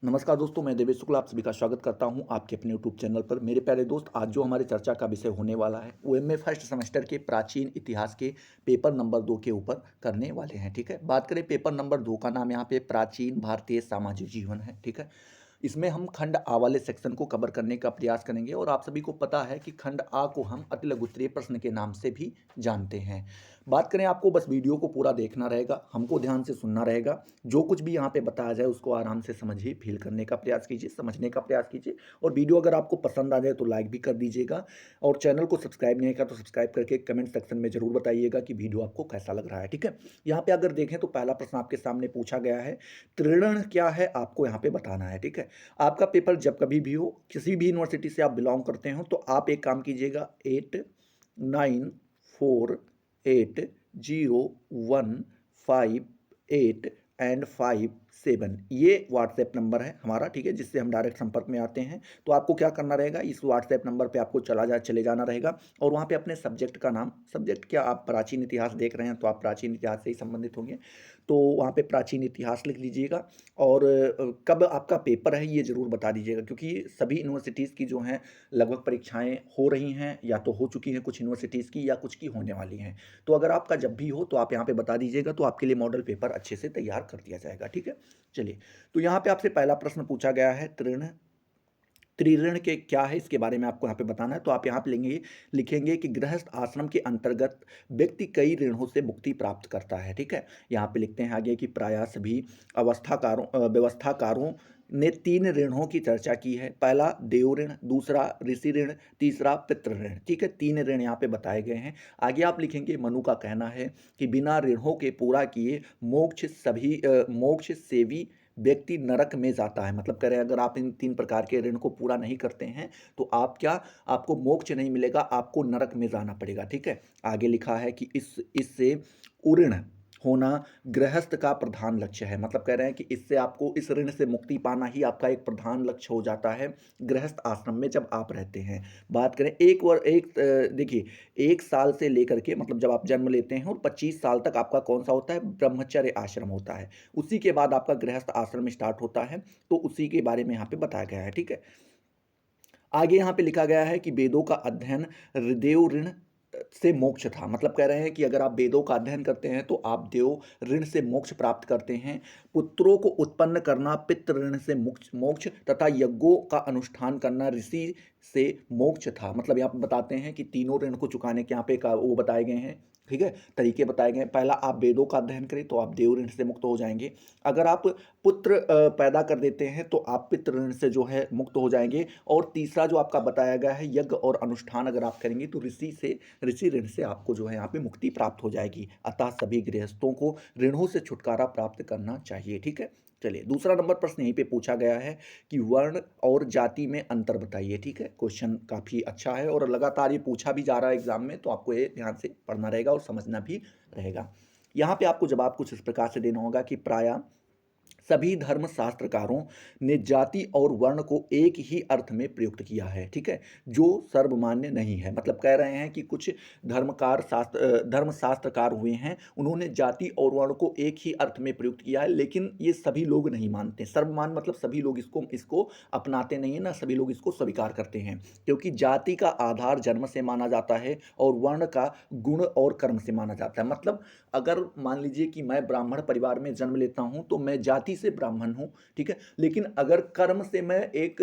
नमस्कार दोस्तों, मैं देवेश शुक्ला आप सभी का स्वागत करता हूं आपके अपने यूट्यूब चैनल पर। मेरे प्यारे दोस्त, आज जो हमारे चर्चा का विषय होने वाला है वो एमए फर्स्ट सेमेस्टर के प्राचीन इतिहास के पेपर नंबर 2 के ऊपर करने वाले हैं। ठीक है, बात करें पेपर नंबर 2 का नाम यहाँ पे प्राचीन भारतीय सामाजिक जीवन है। ठीक है, इसमें हम खंड आ वाले सेक्शन को कवर करने का प्रयास करेंगे और आप सभी को पता है कि खंड आ को हम अति लघुत्तरीय प्रश्न के नाम से भी जानते हैं। बात करें, आपको बस वीडियो को पूरा देखना रहेगा, हमको ध्यान से सुनना रहेगा। जो कुछ भी यहाँ पे बताया जाए उसको आराम से समझिए, फील करने का प्रयास कीजिए, समझने का प्रयास कीजिए। और वीडियो अगर आपको पसंद आ जाए तो लाइक भी कर दीजिएगा और चैनल को सब्सक्राइब नहीं किया तो सब्सक्राइब करके कमेंट सेक्शन में जरूर बताइएगा कि वीडियो आपको कैसा लग रहा है। ठीक है, यहाँ पे अगर देखें तो पहला प्रश्न आपके सामने पूछा गया है, त्रिण क्या है आपको यहाँ पे बताना है। ठीक है, आपका पेपर जब कभी भी हो, किसी भी यूनिवर्सिटी से आप बिलोंग करते हो, तो आप एक काम कीजिएगा, 89480158 ये व्हाट्सएप नंबर है हमारा। ठीक है, जिससे हम डायरेक्ट संपर्क में आते हैं। तो आपको क्या करना रहेगा, इस व्हाट्सएप नंबर पे आपको चले जाना रहेगा और वहाँ पे अपने सब्जेक्ट का नाम, सब्जेक्ट क्या, आप प्राचीन इतिहास देख रहे हैं तो आप प्राचीन इतिहास से ही संबंधित होंगे, तो वहाँ पे प्राचीन इतिहास लिख लीजिएगा। और कब आपका पेपर है ये ज़रूर बता दीजिएगा, क्योंकि सभी यूनिवर्सिटीज़ की जो हैं लगभग परीक्षाएं हो रही हैं या तो हो चुकी हैं कुछ यूनिवर्सिटीज़ की, या कुछ की होने वाली हैं। तो अगर आपका जब भी हो तो आप यहाँ पे बता दीजिएगा, तो आपके लिए मॉडल पेपर अच्छे से तैयार कर दिया जाएगा। ठीक है, चलिए, तो यहाँ पे आपसे पहला प्रश्न पूछा गया है, त्रिऋण के क्या है इसके बारे में आपको यहाँ पे बताना है। तो आप यहाँ पे लिखेंगे कि गृहस्थ आश्रम के अंतर्गत व्यक्ति कई ऋणों से मुक्ति प्राप्त करता है। ठीक है, यहाँ पे लिखते हैं आगे कि प्रायः सभी व्यवस्थाकारों ने 3 ऋणों की चर्चा की है। पहला देव ऋण, दूसरा ऋषि ऋण, तीसरा पितृ ऋण। ठीक है, 3 ऋण यहाँ पे बताए गए हैं। आगे आप लिखेंगे, मनु का कहना है कि बिना ऋणों के पूरा किए मोक्ष सेवी व्यक्ति नरक में जाता है। मतलब कह रहे हैं, अगर आप इन 3 प्रकार के ऋण को पूरा नहीं करते हैं तो आपको मोक्ष नहीं मिलेगा, आपको नरक में जाना पड़ेगा। ठीक है, आगे लिखा है कि इससे उऋण होना गृहस्थ का प्रधान लक्ष्य है। मतलब कह रहे हैं कि इससे आपको, इस ऋण से मुक्ति पाना ही आपका एक प्रधान लक्ष्य हो जाता है गृहस्थ आश्रम में जब आप रहते हैं। बात करें देखिए, 1 साल से लेकर के, मतलब जब आप जन्म लेते हैं और 25 साल तक आपका कौन सा होता है, ब्रह्मचर्य आश्रम होता है। उसी के बाद आपका गृहस्थ आश्रम स्टार्ट होता है, तो उसी के बारे में यहाँ पे बताया गया है। ठीक है, आगे यहाँ पे लिखा गया है कि वेदों का अध्ययन देव ऋण से मोक्ष था। मतलब कह रहे हैं कि अगर आप वेदों का अध्ययन करते हैं तो आप देव ऋण से मोक्ष प्राप्त करते हैं। पुत्रों को उत्पन्न करना पितृ ऋण से मोक्ष मोक्ष तथा यज्ञों का अनुष्ठान करना ऋषि से मोक्ष था। मतलब यहाँ पे बताते हैं कि तीनों ऋण को चुकाने के यहाँ पे वो बताए गए हैं। ठीक है, तरीके बताए गए हैं। पहला, आप वेदों का अध्ययन करें तो आप देव ऋण से मुक्त हो जाएंगे। अगर आप पुत्र पैदा कर देते हैं तो आप पितृ ऋण से जो है मुक्त हो जाएंगे। और तीसरा जो आपका बताया गया है, यज्ञ और अनुष्ठान अगर आप करेंगे तो ऋषि ऋण से आपको जो है यहाँ पे मुक्ति प्राप्त हो जाएगी। अतः सभी गृहस्थों को ऋणों से छुटकारा प्राप्त करना चाहिए। ठीक है, चलिए, दूसरा नंबर प्रश्न यहीं पे पूछा गया है कि वर्ण और जाति में अंतर बताइए। ठीक है, क्वेश्चन काफ़ी अच्छा है और लगातार ये पूछा भी जा रहा है एग्जाम में, तो आपको ये ध्यान से पढ़ना रहेगा और समझना भी रहेगा। यहाँ पे आपको जवाब कुछ इस प्रकार से देना होगा कि प्रायः सभी धर्म शास्त्रकारों ने जाति और वर्ण को एक ही अर्थ में प्रयुक्त किया है। ठीक है, जो सर्वमान्य नहीं है। मतलब कह रहे हैं कि कुछ धर्म शास्त्रकार हुए हैं, उन्होंने जाति और वर्ण को एक ही अर्थ में प्रयुक्त किया है, लेकिन ये सभी लोग नहीं मानते। सर्वमान मतलब सभी लोग इसको अपनाते नहीं है ना, सभी लोग इसको स्वीकार करते हैं। क्योंकि जाति का आधार जन्म से माना जाता है और वर्ण का गुण और कर्म से माना जाता है। मतलब अगर मान लीजिए कि मैं ब्राह्मण परिवार में जन्म लेता हूं तो मैं जाति से ब्राह्मण हूं। ठीक है, लेकिन अगर कर्म से मैं एक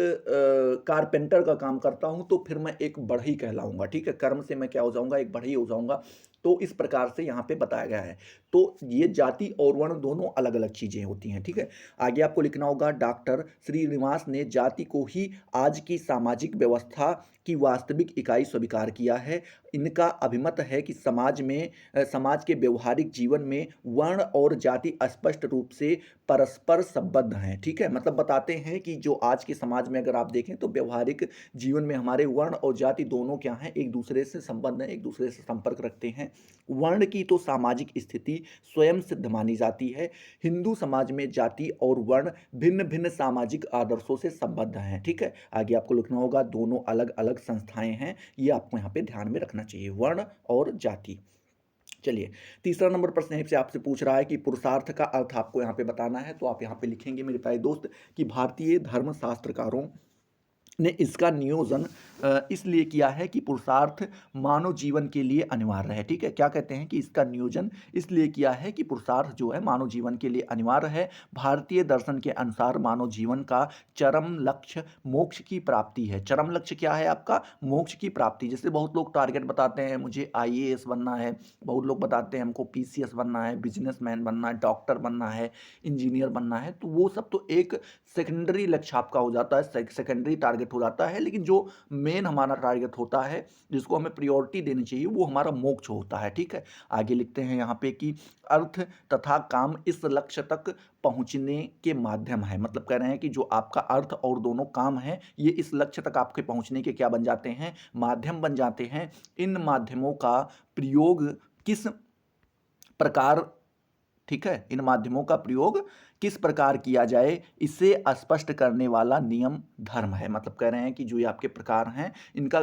कारपेंटर का काम करता हूं तो फिर मैं एक बढ़ई कहलाऊंगा। ठीक है, कर्म से मैं क्या हो जाऊंगा, एक बढ़ई हो जाऊंगा। तो इस प्रकार से यहाँ पे बताया गया है। तो ये जाति और वर्ण दोनों अलग अलग चीजें होती हैं। ठीक है, आगे आपको लिखना होगा, डॉक्टर श्रीनिवास ने जाति को ही आज की सामाजिक व्यवस्था की वास्तविक इकाई स्वीकार किया है। इनका अभिमत है कि समाज के व्यवहारिक जीवन में वर्ण और जाति स्पष्ट रूप से परस्पर संबद्ध हैं। ठीक है, मतलब बताते हैं कि जो आज के समाज में अगर आप देखें तो व्यवहारिक जीवन में हमारे वर्ण और जाति दोनों क्या हैं, एक दूसरे से संबद्ध हैं, एक दूसरे से संपर्क रखते हैं। वर्ण की तो सामाजिक स्थिति स्वयं सिद्ध मानी जाती है। हिंदू समाज में जाति और वर्ण भिन्न भिन्न सामाजिक आदर्शों से संबद्ध हैं। ठीक है, आगे आपको लिखना होगा, दोनों अलग अलग संस्थाएं हैं, ये आपको यहाँ पे ध्यान में रखना चाहिए, वर्ण और जाति। चलिए, तीसरा नंबर प्रश्न यहीं से आपसे पूछ रहा है कि पुरुषार्थ का अर्थ आपको यहाँ पे बताना है। तो आप यहाँ पे लिखेंगे मेरे प्यारे दोस्त कि भारतीय धर्मशास्त्रकारों ने इसका नियोजन इसलिए किया है कि पुरुषार्थ मानव जीवन के लिए अनिवार्य है। ठीक है, क्या कहते हैं कि इसका नियोजन इसलिए किया है कि पुरुषार्थ जो है मानव जीवन के लिए अनिवार्य है। भारतीय दर्शन के अनुसार मानव जीवन का चरम लक्ष्य मोक्ष की प्राप्ति है। चरम लक्ष्य क्या है आपका? मोक्ष की प्राप्ति। जैसे बहुत लोग टारगेट बताते हैं मुझे आईएएस बनना है, बहुत लोग बताते हैं हमको पीसीएस बनना है, बिजनेसमैन बनना है, डॉक्टर बनना है, इंजीनियर बनना है। तो वो सब तो एक सेकेंडरी लक्ष्य आपका हो जाता है, सेकेंडरी टारगेट हो जाता है। लेकिन जो मेन हमारा टारगेट होता है, जिसको हमें प्रायोरिटी देनी चाहिए, वो हमारा मोक्ष होता है। ठीक है, आगे लिखते हैं यहाँ पे कि अर्थ तथा काम इस लक्ष्य तक पहुँचने के माध्यम है। मतलब कह रहे हैं कि जो आपका अर्थ और दोनों काम है, ये इस लक्ष्य तक आपके पहुँचने के क्या बन जाते हैं? माध्यम बन जाते हैं। इन माध्यमों का प्रयोग किस प्रकार, ठीक है, इन माध्यमों का प्रयोग किस प्रकार किया जाए, इसे स्पष्ट करने वाला नियम धर्म है। मतलब कह रहे हैं कि जो ये आपके प्रकार हैं, इनका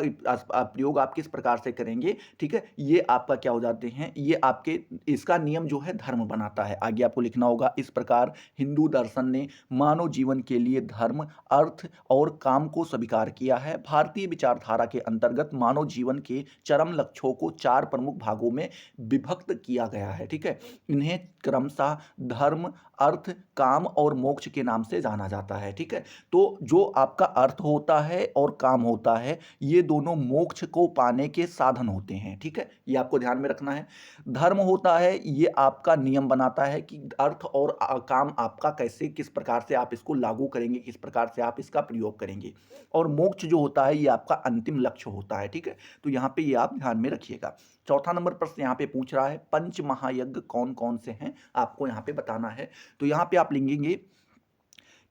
प्रयोग आप किस प्रकार से करेंगे, ठीक है, ये आपका क्या हो जाते हैं, ये आपके इसका नियम जो है धर्म बनाता है। आगे आपको लिखना होगा, इस प्रकार हिंदू दर्शन ने मानव जीवन के लिए धर्म, अर्थ और काम को स्वीकार किया है। भारतीय विचारधारा के अंतर्गत मानव जीवन के चरम लक्ष्यों को 4 प्रमुख भागों में विभक्त किया गया है। ठीक है, इन्हें क्रमशः धर्म, अर्थ, काम और मोक्ष के नाम से जाना जाता है। ठीक है, तो जो आपका अर्थ होता है और काम होता है, ये दोनों मोक्ष को पाने के साधन होते हैं। ठीक है, ये आपको ध्यान में रखना है। धर्म होता है, ये आपका नियम बनाता है कि अर्थ और काम आपका कैसे, किस प्रकार से आप इसको लागू करेंगे, किस प्रकार से आप इसका प्रयोग करेंगे। और मोक्ष जो होता है, ये आपका अंतिम लक्ष्य होता है। ठीक है, तो यहाँ पे ये आप ध्यान में रखिएगा। चौथा नंबर प्रश्न यहाँ पे पूछ रहा है, पंच महायज्ञ कौन कौन से हैं, आपको यहाँ पे बताना है। तो यहाँ पे आप लिखेंगे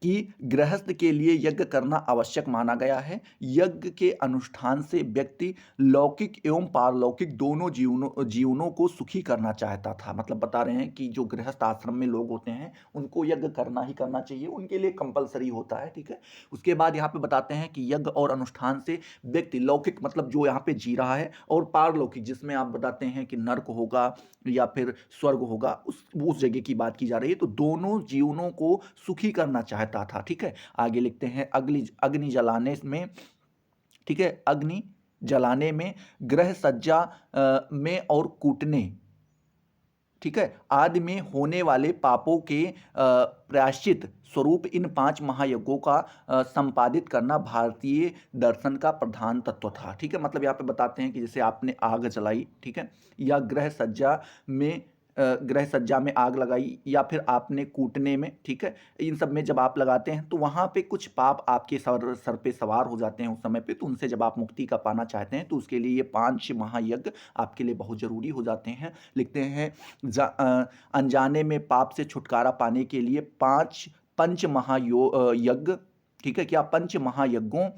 कि गृहस्थ के लिए यज्ञ करना आवश्यक माना गया है। यज्ञ के अनुष्ठान से व्यक्ति लौकिक एवं पारलौकिक दोनों जीवनों को सुखी करना चाहता था। मतलब बता रहे हैं कि जो गृहस्थ आश्रम में लोग होते हैं, उनको यज्ञ करना ही करना चाहिए, उनके लिए कंपलसरी होता है। ठीक है, उसके बाद यहाँ पे बताते हैं कि यज्ञ और अनुष्ठान से व्यक्ति लौकिक मतलब जो यहाँ पे जी रहा है, और पारलौकिक जिसमें आप बताते हैं कि नर्क होगा या फिर स्वर्ग होगा, उस जगह की बात की जा रही है। तो दोनों जीवनों को सुखी करना चाहता था। ठीक है, आगे लिखते हैं, अग्नि जलाने में, ठीक है, अग्नि जलाने में, ग्रह सज्जा में और कूटने, ठीक है, आदि में होने वाले पापों के प्रायश्चित स्वरूप इन 5 महायज्ञों का संपादित करना भारतीय दर्शन का प्रधान तत्व था। ठीक है, मतलब यहाँ पे बताते हैं कि जैसे आपने आग जलाई, ठीक है, या गृह सज्जा में आग लगाई, या फिर आपने कूटने में, ठीक है, इन सब में जब आप लगाते हैं तो वहाँ पे कुछ पाप आपके सर पे सवार हो जाते हैं उस समय पे। तो उनसे जब आप मुक्ति का पाना चाहते हैं, तो उसके लिए ये 5 महायज्ञ आपके लिए बहुत ज़रूरी हो जाते हैं। लिखते हैं, अनजाने में पाप से छुटकारा पाने के लिए 5 पंच महायज्ञ, ठीक है, क्या पंच महायज्ञों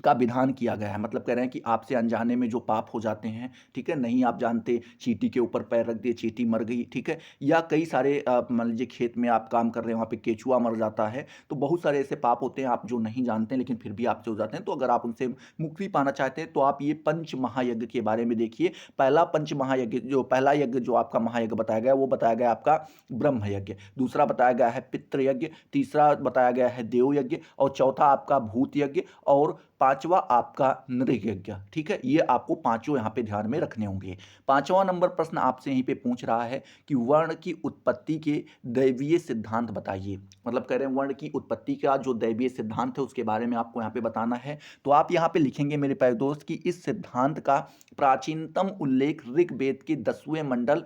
का विधान किया गया है। मतलब कह रहे हैं कि आपसे अनजाने में जो पाप हो जाते हैं, ठीक है, नहीं आप जानते, चींटी के ऊपर पैर रख दिए, चींटी मर गई, ठीक है, या कई सारे मान लीजिए खेत में आप काम कर रहे हैं, वहाँ पे केचुआ मर जाता है। तो बहुत सारे ऐसे पाप होते हैं आप जो नहीं जानते हैं, लेकिन फिर भी आपसे हो जाते हैं। तो अगर आप उनसे मुक्ति पाना चाहते हैं, तो आप ये पंच महायज्ञ के बारे में देखिए। पहला पंच महायज्ञ, जो पहला यज्ञ जो आपका महायज्ञ बताया गया, वो बताया गया आपका ब्रह्म यज्ञ, दूसरा बताया गया है पितृयज्ञ, तीसरा बताया गया है देव यज्ञ, और चौथा आपका भूत यज्ञ, और पांचवा आपका नृग यज्ञ। ठीक है, ये आपको पांचों यहाँ पे ध्यान में रखने होंगे। पांचवा नंबर प्रश्न आपसे यहीं पे पूछ रहा है कि वर्ण की उत्पत्ति के दैवीय सिद्धांत बताइए। मतलब कह रहे हैं वर्ण की उत्पत्ति का जो दैवीय सिद्धांत है उसके बारे में आपको यहाँ पे बताना है। तो आप यहाँ पे लिखेंगे मेरे प्यारे दोस्त कि इस सिद्धांत का प्राचीनतम उल्लेख ऋग्वेद के 10वें मंडल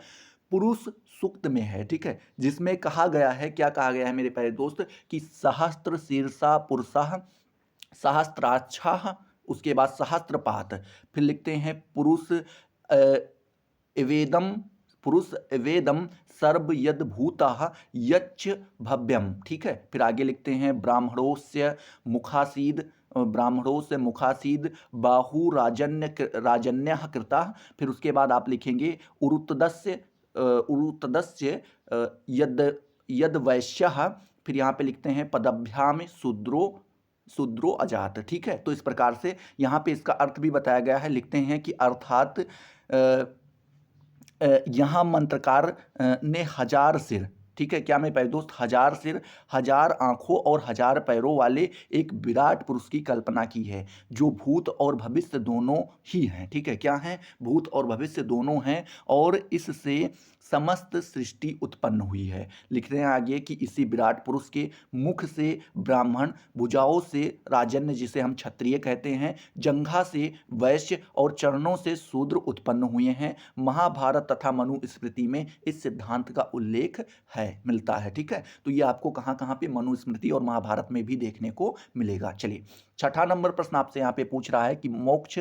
पुरुष सूक्त में है। ठीक है, जिसमें कहा गया है, क्या कहा गया है मेरे प्यारे दोस्त, कि सहस्त्र शीर्षा पुरुषः सहस्त्राक्षः, उसके बाद सहस्त्रपात, फिर लिखते हैं एवेदम पुरुष एवेदम सर्व यद भूतः यच्च भव्यम। ठीक है, फिर आगे लिखते हैं ब्राह्मणों से मुखासीद बाहु राजन्य कृता। फिर उसके बाद आप लिखेंगे उरुतदस्य यद वैश्यः। फिर यहाँ पे लिखते हैं पदभ्याम शूद्रो अजात। ठीक है, तो इस प्रकार से यहाँ पे इसका अर्थ भी बताया गया है। लिखते हैं कि अर्थात यहाँ मंत्रकार ने हजार सिर, ठीक है, क्या मेरे प्यारे दोस्त, हजार सिर, हजार आंखों और हजार पैरों वाले एक विराट पुरुष की कल्पना की है, जो भूत और भविष्य दोनों ही हैं। ठीक है, क्या हैं, भूत और भविष्य दोनों हैं, और इससे समस्त सृष्टि उत्पन्न हुई है। लिख रहे हैं आगे कि इसी विराट पुरुष के मुख से ब्राह्मण, भुजाओं से राजन्य जिसे हम क्षत्रिय कहते हैं, जंघा से वैश्य और चरणों से शूद्र उत्पन्न हुए हैं। महाभारत तथा मनुस्मृति में इस सिद्धांत का उल्लेख है, मिलता है। ठीक है, तो ये आपको कहाँ कहाँ पे मनुस्मृति और महाभारत में भी देखने को मिलेगा। चलिए, छठा नंबर प्रश्न आपसे यहाँ पे पूछ रहा है कि मोक्ष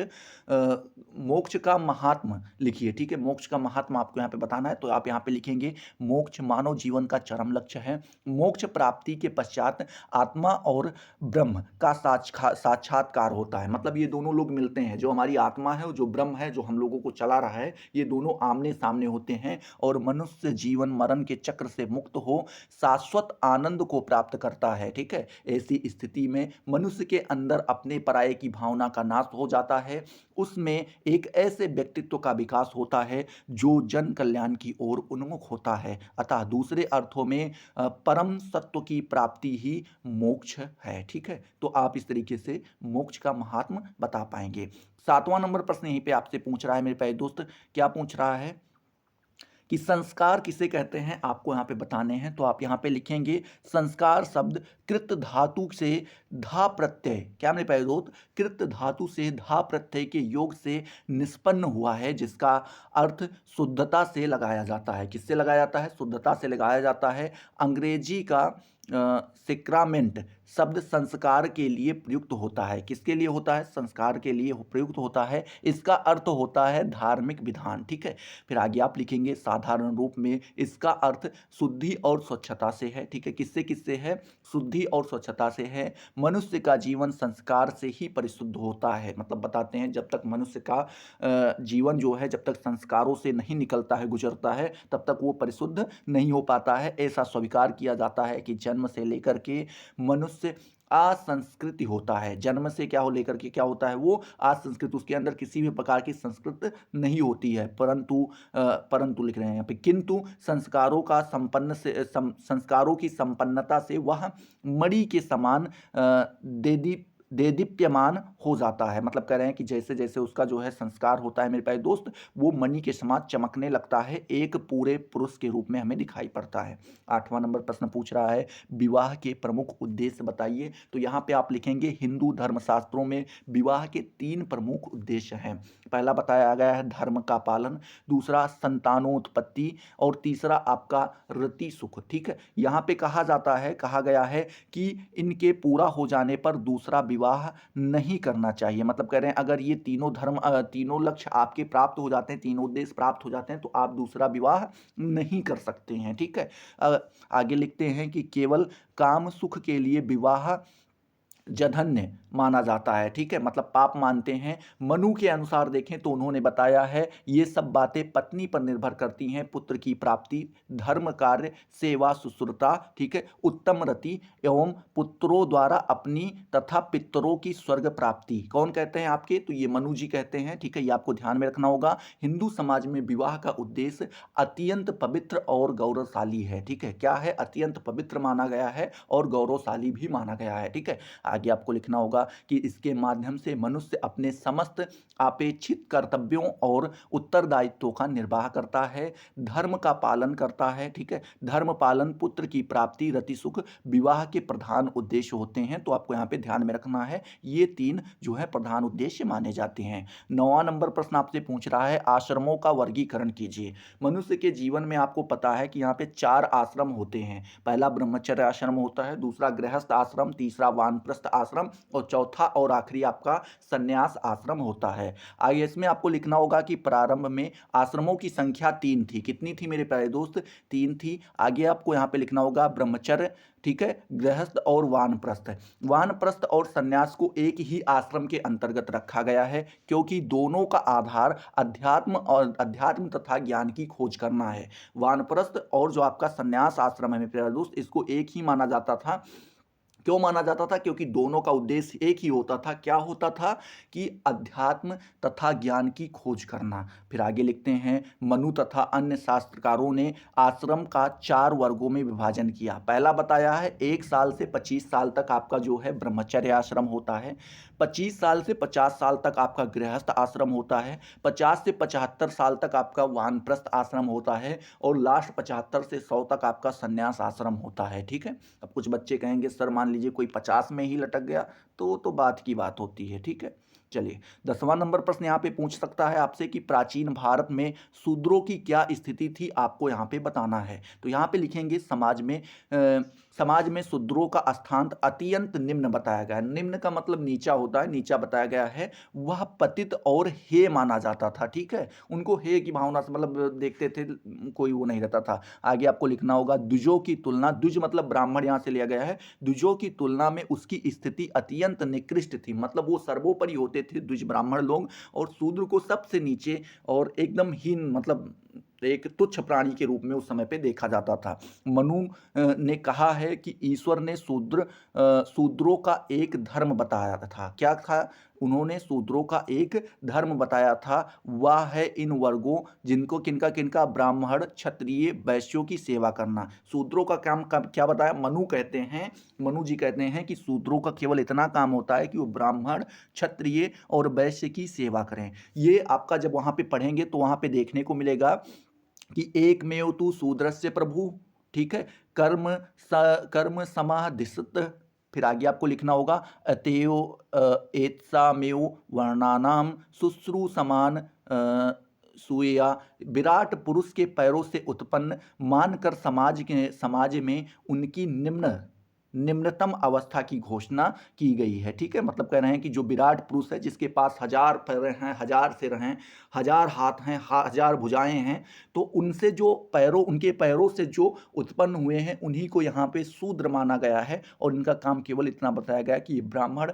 का महात्म लिखिए। ठीक है, मोक्ष का महात्म आपको यहाँ पे बताना है, तो आप यहाँ पे लिखेंगे मोक्ष मानव जीवन का चरम लक्ष्य है। मोक्ष प्राप्ति के पश्चात आत्मा और ब्रह्म का साक्षात्कार होता है। मतलब ये दोनों लोग मिलते हैं, जो हमारी आत्मा है और जो ब्रह्म है जो हम लोगों को चला रहा है, ये दोनों आमने सामने होते हैं, और मनुष्य जीवन मरण के चक्र से मुक्त हो शाश्वत आनंद को प्राप्त करता है। ठीक है, ऐसी स्थिति में मनुष्य के अंदर अपने पराये की भावना का नाश हो जाता है। उसमें एक ऐसे व्यक्तित्व का विकास होता है जो जन कल्याण की ओर उन्मुख होता है। अतः दूसरे अर्थों में परम सत्व की प्राप्ति ही मोक्ष है। ठीक है, तो आप इस तरीके से मोक्ष का महात्म बता पाएंगे। सातवां नंबर प्रश्न यहीं पे आपसे पूछ रहा है मेरे प्यारे दोस्त, क्या पूछ रहा है कि संस्कार किसे कहते हैं, आपको यहाँ पे बताने हैं। तो आप यहाँ पे लिखेंगे संस्कार शब्द कृत धातु से धा प्रत्यय, क्या मेरे प्यारे दोस्त, कृत धातु से धा प्रत्यय के योग से निष्पन्न हुआ है, जिसका अर्थ शुद्धता से लगाया जाता है। किससे लगाया जाता है, शुद्धता से लगाया जाता है। अंग्रेजी का सेक्रामेंट शब्द संस्कार के लिए प्रयुक्त होता है। किसके लिए होता है, संस्कार के लिए प्रयुक्त होता है। इसका अर्थ होता है धार्मिक विधान। ठीक है, फिर आगे आप लिखेंगे साधारण रूप में इसका अर्थ शुद्धि और स्वच्छता से है। ठीक है, किससे किससे है, शुद्धि और स्वच्छता से है। मनुष्य का जीवन संस्कार से ही परिशुद्ध होता है। मतलब बताते हैं जब तक मनुष्य का जीवन जो है, जब तक संस्कारों से नहीं निकलता है, गुजरता है, तब तक वो परिशुद्ध नहीं हो पाता है। ऐसा स्वीकार किया जाता है कि जन्म से लेकर के मनुष्य असंस्कृति होता है। जन्म से क्या हो लेकर के क्या होता है, वो असंस्कृत, उसके अंदर किसी भी प्रकार की संस्कृत नहीं होती है। परंतु लिख रहे हैं यहाँ पे, किंतु संस्कारों की संपन्नता से वह मणि के समान देदीप्यमान हो जाता है। मतलब कह रहे हैं कि जैसे जैसे उसका जो है संस्कार होता है मेरे प्यारे दोस्त, वो मणि के समान चमकने लगता है, एक पूरे पुरुष के रूप में हमें दिखाई पड़ता है। आठवां नंबर प्रश्न पूछ रहा है विवाह के प्रमुख उद्देश्य बताइए। तो यहाँ पे आप लिखेंगे हिंदू धर्मशास्त्रों में विवाह के 3 प्रमुख उद्देश्य हैं। पहला बताया गया है धर्म का पालन, दूसरा संतानोत्पत्ति, और तीसरा आपका रति सुख। ठीक है, यहाँ पे कहा गया है कि इनके पूरा हो जाने पर दूसरा विवाह नहीं करना चाहिए। मतलब कह रहे हैं अगर ये तीनों लक्ष्य आपके प्राप्त हो जाते हैं, तीनों उद्देश्य प्राप्त हो जाते हैं, तो आप दूसरा विवाह नहीं कर सकते हैं। ठीक है, आगे लिखते हैं कि केवल काम सुख के लिए विवाह जघन्य माना जाता है। ठीक है, मतलब पाप मानते हैं। मनु के अनुसार देखें तो उन्होंने बताया है ये सब बातें पत्नी पर निर्भर करती हैं, पुत्र की प्राप्ति, धर्म कार्य, सेवा शुश्रूषा, ठीक है, उत्तम रति एवं पुत्रों द्वारा अपनी तथा पितरों की स्वर्ग प्राप्ति। कौन कहते हैं आपके, तो ये मनु जी कहते हैं। ठीक है, ये आपको ध्यान में रखना होगा। हिंदू समाज में विवाह का उद्देश्य अत्यंत पवित्र और गौरवशाली है। ठीक है, क्या है, अत्यंत पवित्र माना गया है और गौरवशाली भी माना गया है। ठीक है, आगे आपको लिखना होगा कि इसके माध्यम से मनुष्य अपने समस्त अपेक्षित कर्तव्यों और उत्तरदायित्वों का निर्वाह करता है, धर्म का पालन करता है। ठीक है, धर्म पालन, पुत्र की प्राप्ति, रति सुख विवाह के प्रधान उद्देश्य होते हैं। तो आपको यहाँ पे ध्यान में रखना है, ये 3 जो है प्रधान उद्देश्य माने जाते हैं। 9वां नंबर प्रश्न आपसे पूछ रहा है आश्रमों का वर्गीकरण कीजिए। मनुष्य के जीवन में आपको पता है कि यहाँ पे 4 आश्रम होते हैं। पहला ब्रह्मचर्य आश्रम होता है, दूसरा गृहस्थ आश्रम, तीसरा वानप्रस्थ आश्रम, और चौथा और आखिरी आपका संन्यास आश्रम होता है। आगे इसमें आपको लिखना होगा कि प्रारंभ में आश्रमों की संख्या 3 थी। कितनी थी मेरे प्यारे दोस्त, 3 थी। आगे आपको यहाँ पे लिखना होगा ब्रह्मचर्य, ठीक है, गृहस्थ और वानप्रस्थ। वानप्रस्थ और संन्यास को एक ही आश्रम के अंतर्गत रखा गया है, क्योंकि दोनों का आधार अध्यात्म तथा ज्ञान की खोज करना है। वानप्रस्थ और जो आपका संन्यास आश्रम है मेरे प्यारे दोस्त, इसको एक ही माना जाता था, क्यों माना जाता था? क्योंकि दोनों का उद्देश्य एक ही होता था। क्या होता था? कि अध्यात्म तथा ज्ञान की खोज करना। फिर आगे लिखते हैं, मनु तथा अन्य शास्त्रकारों ने आश्रम का 4 वर्गों में विभाजन किया। पहला बताया है 1 साल से 25 साल तक आपका जो है ब्रह्मचर्य आश्रम होता है, 25 साल से 50 साल तक आपका गृहस्थ आश्रम होता है, 50 से 75 साल तक आपका वानप्रस्थ आश्रम होता है और लास्ट 75 से 100 तक आपका संन्यास आश्रम होता है। ठीक है। अब कुछ बच्चे कहेंगे सर मान लीजिए कोई 50 में ही लटक गया तो बात की बात होती है। ठीक है। चलिए 10वां नंबर प्रश्न यहाँ पे पूछ सकता है आपसे कि प्राचीन भारत में शूद्रों की क्या स्थिति थी, आपको यहाँ पे बताना है। तो यहाँ पे लिखेंगे समाज में शूद्रों का स्थान अत्यंत निम्न बताया गया है। निम्न का मतलब नीचा होता है, नीचा बताया गया है। वह पतित और हेय माना जाता था। ठीक है। उनको हेय की भावना से मतलब देखते थे, कोई वो नहीं रहता था। आगे आपको लिखना होगा, द्विजों की तुलना, द्विज मतलब ब्राह्मण यहाँ से लिया गया है, द्विजों की तुलना में उसकी स्थिति अत्यंत निकृष्ट थी। मतलब वो सर्वोपरि होते थे द्विज ब्राह्मण लोग, और शूद्र को सबसे नीचे और एकदम हीन मतलब एक तुच्छ प्राणी के रूप में उस समय पे देखा जाता था। मनु ने कहा है कि ईश्वर ने शूद्रों का एक धर्म बताया था। क्या था? उन्होंने शूद्रों का एक धर्म बताया था, वह है इन वर्गों जिनको किनका किनका ब्राह्मण क्षत्रिय वैश्यों की सेवा करना। शूद्रों का काम क्या बताया? मनु जी कहते हैं कि शूद्रों का केवल इतना काम होता है कि वो ब्राह्मण क्षत्रिय और वैश्य की सेवा करें। ये आपका जब वहां पे पढ़ेंगे तो वहां पे देखने को मिलेगा कि एकमेव तु शूद्रस्य प्रभु। ठीक है। कर्म समाधिस्त। फिर आगे आपको लिखना होगा, अतएव एत्सामेव वर्णानाम शुश्रूषमान सुया। विराट पुरुष के पैरों से उत्पन्न मानकर समाज में उनकी निम्नतम अवस्था की घोषणा की गई है। ठीक है। मतलब कह रहे हैं कि जो विराट पुरुष है, जिसके पास 1000 पैर हैं, 1000 सिर हैं, 1000 हाथ हैं, 1000 भुजाएं हैं, तो उनके पैरों से जो उत्पन्न हुए हैं उन्हीं को यहाँ पे शूद्र माना गया है। और इनका काम केवल इतना बताया गया कि ये ब्राह्मण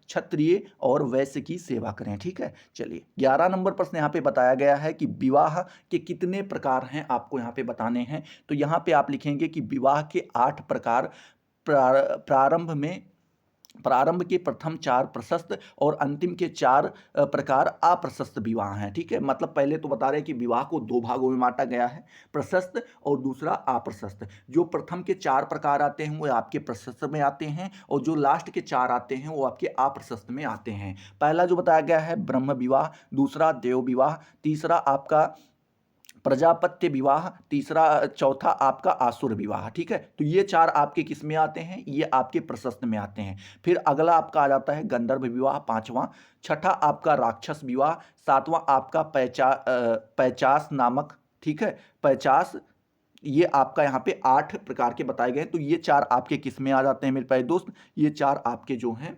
क्षत्रिय और वैश्य की सेवा करें। ठीक है। चलिए 11 नंबर प्रश्न यहाँ पे बताया गया है कि विवाह के कितने प्रकार हैं, आपको यहाँ पे बताने हैं। तो यहाँ पे आप लिखेंगे कि विवाह के 8 प्रकार। प्रारंभ के प्रथम 4 प्रशस्त और अंतिम के 4 प्रकार अप्रशस्त विवाह हैं। ठीक है। मतलब पहले तो बता रहे हैं कि विवाह को 2 भागों में बांटा गया है, प्रशस्त और दूसरा अप्रशस्त। जो प्रथम के 4 प्रकार आते हैं वो आपके प्रशस्त में आते हैं, और जो लास्ट के 4 आते हैं वो आपके अप्रशस्त में आते हैं। पहला जो बताया गया है ब्रह्म विवाह, दूसरा देव विवाह, तीसरा आपका प्रजापत्य विवाह, चौथा आपका आसुर विवाह। ठीक है। तो ये 4 आपके किस में आते हैं? ये आपके प्रशस्त में आते हैं। फिर अगला आपका आ जाता है गंधर्व विवाह, 5वां। छठा आपका राक्षस विवाह, 7वां आपका पैचास नामक। ठीक है। पैचास। ये आपका यहाँ पे 8 प्रकार के बताए गए। तो ये 4 आपके किस में आ जाते हैं मेरे प्यारे दोस्त? ये 4 आपके जो हैं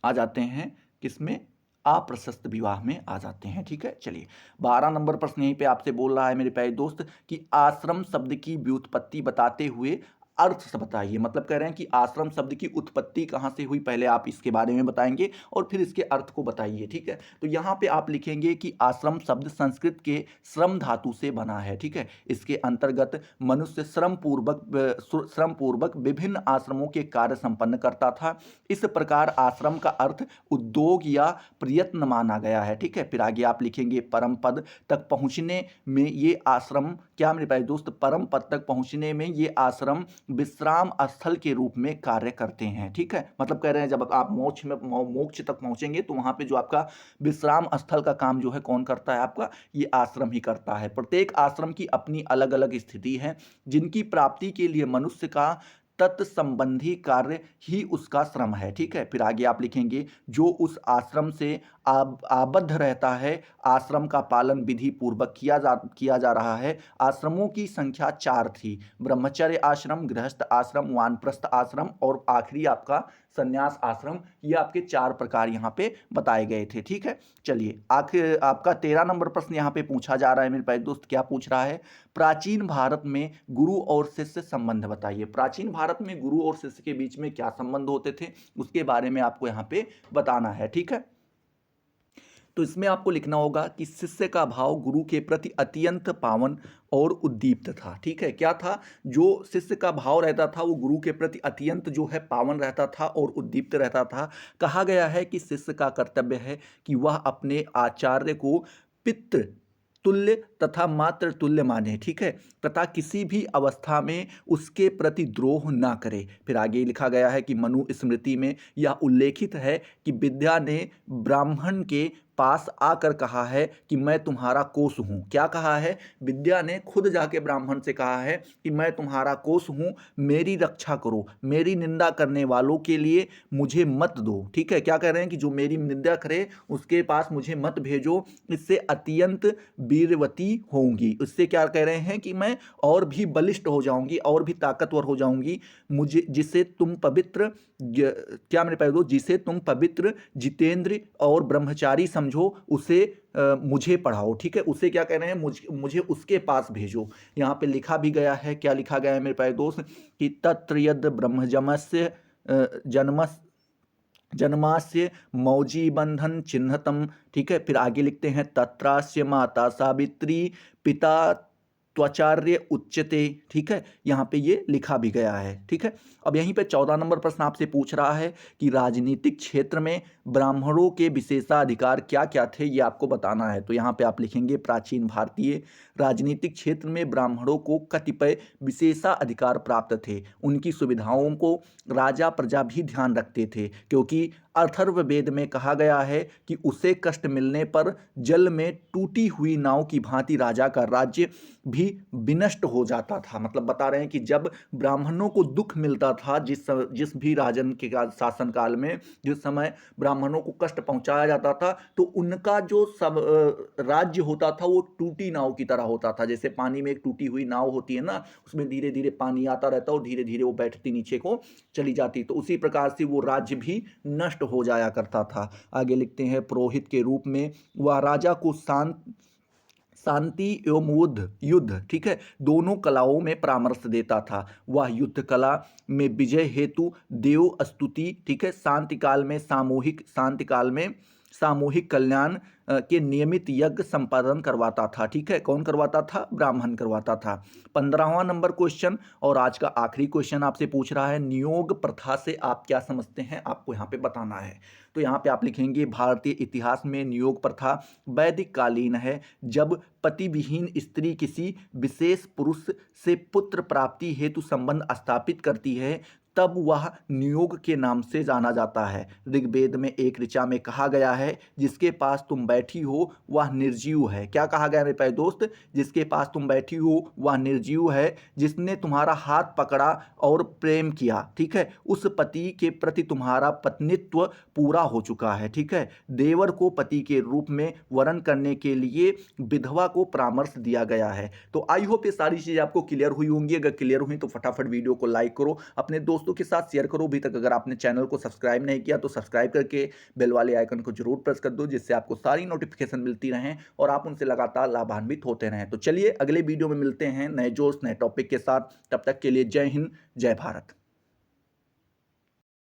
आ जाते हैं किसमें? अप्रशस्त विवाह में आ जाते हैं। ठीक है। चलिए 12 नंबर प्रश्न यहीं पे आपसे बोल रहा है मेरे प्यारे दोस्त कि आश्रम शब्द की व्युत्पत्ति बताते हुए अर्थ से बताइए। मतलब कह रहे हैं कि आश्रम शब्द की उत्पत्ति कहाँ से हुई, पहले आप इसके बारे में बताएंगे और फिर इसके अर्थ को बताइए। ठीक है। तो यहाँ पे आप लिखेंगे कि आश्रम शब्द संस्कृत के श्रम धातु से बना है। ठीक है। इसके अंतर्गत मनुष्य श्रम पूर्वक विभिन्न आश्रमों के कार्य संपन्न करता था। इस प्रकार आश्रम का अर्थ उद्योग या प्रयत्न माना गया है। ठीक है। फिर आगे आप लिखेंगे परम पद तक पहुंचने में ये आश्रम, क्या मेरे भाई दोस्त, परम पद तक पहुंचने में ये आश्रम विश्राम स्थल के रूप में कार्य करते हैं। ठीक है। मतलब कह रहे हैं जब आप मोक्ष तक पहुंचेंगे तो वहां पे जो आपका विश्राम स्थल का काम जो है कौन करता है? आपका ये आश्रम ही करता है। प्रत्येक आश्रम की अपनी अलग अलग स्थिति है, जिनकी प्राप्ति के लिए मनुष्य का तत्संबंधी कार्य ही उसका श्रम है। ठीक है। फिर आगे आप लिखेंगे जो उस आश्रम से आबद्ध रहता है, आश्रम का पालन विधि पूर्वक किया जा रहा है। आश्रमों की संख्या 4 थी, ब्रह्मचर्य आश्रम, गृहस्थ आश्रम, वानप्रस्थ आश्रम और आखिरी आपका संन्यास आश्रम। ये आपके 4 प्रकार यहाँ पे बताए गए थे। ठीक है। चलिए आखिर आपका 13 नंबर प्रश्न यहाँ पे पूछा जा रहा है मेरे भाई दोस्त। क्या पूछ रहा है? प्राचीन भारत में गुरु और शिष्य संबंध बताइए। प्राचीन भारत में गुरु और शिष्य के बीच में क्या संबंध होते थे, उसके बारे में आपको यहाँ पे बताना है। ठीक है। तो इसमें आपको लिखना होगा कि शिष्य का भाव गुरु के प्रति अत्यंत पावन और उद्दीप्त था। ठीक है, क्या था? जो शिष्य का भाव रहता था वो गुरु के प्रति अत्यंत जो है पावन रहता था और उद्दीप्त रहता था। कहा गया है कि शिष्य का कर्तव्य है कि वह अपने आचार्य को पितृ तुल्य तथा मातृ तुल्य माने। ठीक है, तथा किसी भी अवस्था में उसके प्रति द्रोह ना करे। फिर आगे लिखा गया है कि मनु स्मृति में यह उल्लेखित है कि विद्या ने ब्राह्मण के पास आकर कहा है कि मैं तुम्हारा कोष हूँ। क्या कहा है? विद्या ने खुद जाके ब्राह्मण से कहा है कि मैं तुम्हारा कोष हूँ, मेरी रक्षा करो, मेरी निंदा करने वालों के लिए मुझे मत दो। ठीक है, क्या कह रहे हैं कि जो मेरी निंदा करे उसके पास मुझे मत भेजो, इससे अत्यंत वीरवती होंगी। उससे क्या कह रहे हैं कि मैं और भी बलिष्ठ हो जाऊंगी और भी ताकतवर हो जाऊंगी। मुझे जिसे तुम पवित्र क्या मेरे पैदो जिसे तुम पवित्र जितेंद्र और ब्रह्मचारी समझो उसे मुझे पढ़ाओ। ठीक है, उसे क्या कह रहे हैं? मुझे उसके पास भेजो। यहाँ पे लिखा भी गया है, क्या लिखा गया है मेरे प्यारे दोस्त, कि तत्र यद ब्रह्मजमस्य जन्मस जन्मास्य मौजी बंधन चिन्हतम। ठीक है, फिर आगे लिखते हैं तत्रास्य माता सावित्री पिता त्वचार्य उच्यते। ठीक है, यहाँ पे ये लिखा भी गया है। ठीक है, अब यहीं पे 14 नंबर प्रश्न आपसे पूछ रहा है कि राजनीतिक क्षेत्र में ब्राह्मणों के विशेषाधिकार क्या क्या थे, ये आपको बताना है। तो यहाँ पे आप लिखेंगे प्राचीन भारतीय राजनीतिक क्षेत्र में ब्राह्मणों को कतिपय विशेषाधिकार प्राप्त थे। उनकी सुविधाओं को राजा प्रजा भी ध्यान रखते थे, क्योंकि अथर्ववेद में कहा गया है कि उसे कष्ट मिलने पर जल में टूटी हुई नाव की भांति राजा का राज्य भी विनष्ट हो जाता था। मतलब बता रहे हैं कि जब ब्राह्मणों को दुख मिलता था, जिस भी राजन के शासन काल में जिस समय ब्राह्मणों को कष्ट पहुंचाया जाता था, तो उनका जो सब राज्य होता था वो टूटी नाव की तरह होता था। जैसे पानी में एक टूटी हुई नाव होती है ना, उसमें धीरे धीरे पानी आता रहता है और धीरे धीरे वो बैठती नीचे को चली जाती, तो उसी प्रकार से वो राज्य भी नष्ट हो जाया करता था। आगे लिखते हैं पुरोहित के रूप में वह राजा को शांति एवं युद्ध ठीक है, दोनों कलाओं में परामर्श देता था। वह युद्ध कला में विजय हेतु देव स्तुति, ठीक है, शांति काल में सामूहिक कल्याण के नियमित यज्ञ संपादन करवाता था। ठीक है, कौन करवाता था? ब्राह्मण करवाता था। 15वां नंबर क्वेश्चन और आज का आखिरी क्वेश्चन आपसे पूछ रहा है, नियोग प्रथा से आप क्या समझते हैं, आपको यहाँ पे बताना है। तो यहाँ पे आप लिखेंगे भारतीय इतिहास में नियोग प्रथा वैदिक कालीन है, जब पति विहीन स्त्री किसी विशेष पुरुष से पुत्र प्राप्ति हेतु संबंध स्थापित करती है, तब वह नियोग के नाम से जाना जाता है। ऋग्वेद में एक ऋचा में कहा गया है, जिसके पास तुम बैठी हो वह निर्जीव है। क्या कहा गया मेरे प्यारे दोस्त? जिसके पास तुम बैठी हो वह निर्जीव है, जिसने तुम्हारा हाथ पकड़ा और प्रेम किया। ठीक है, उस पति के प्रति तुम्हारा पत्नीत्व पूरा हो चुका है। ठीक है, देवर को पति के रूप में वरण करने के लिए विधवा को परामर्श दिया गया है। तो आई होप ये सारी चीजें आपको क्लियर हुई होंगी। अगर क्लियर हुई तो फटाफट वीडियो को लाइक करो, अपने दोस्तों के साथ शेयर करो। अभी तक अगर आपने चैनल को सब्सक्राइब नहीं किया तो सब्सक्राइब करके बेल वाले आइकन को जरूर प्रेस कर दो, जिससे आपको सारी नोटिफिकेशन मिलती रहें और आप उनसे लगातार लाभान्वित होते रहें। तो चलिए अगले वीडियो में मिलते हैं नए जोश नए टॉपिक के साथ। तब तक के लिए जय हिंद, जय भारत।